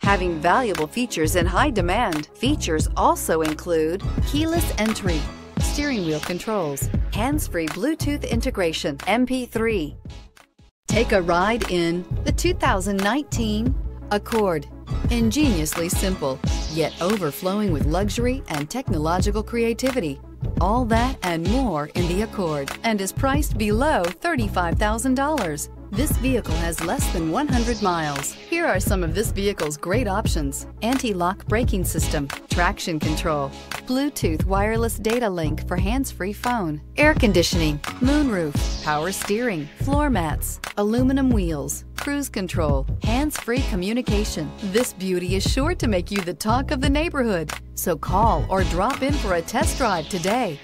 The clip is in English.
having valuable features in high demand. Features also include keyless entry, steering wheel controls, hands-free Bluetooth integration, MP3. Take a ride in the 2019 Accord. Ingeniously simple, yet overflowing with luxury and technological creativity. All that and more in the Accord, and is priced below $35,000. This vehicle has less than 100 miles. Here are some of this vehicle's great options: anti-lock braking system, traction control, Bluetooth wireless data link for hands-free phone, air conditioning, moonroof, power steering, floor mats, aluminum wheels, cruise control, hands-free communication. This beauty is sure to make you the talk of the neighborhood. So call or drop in for a test drive today.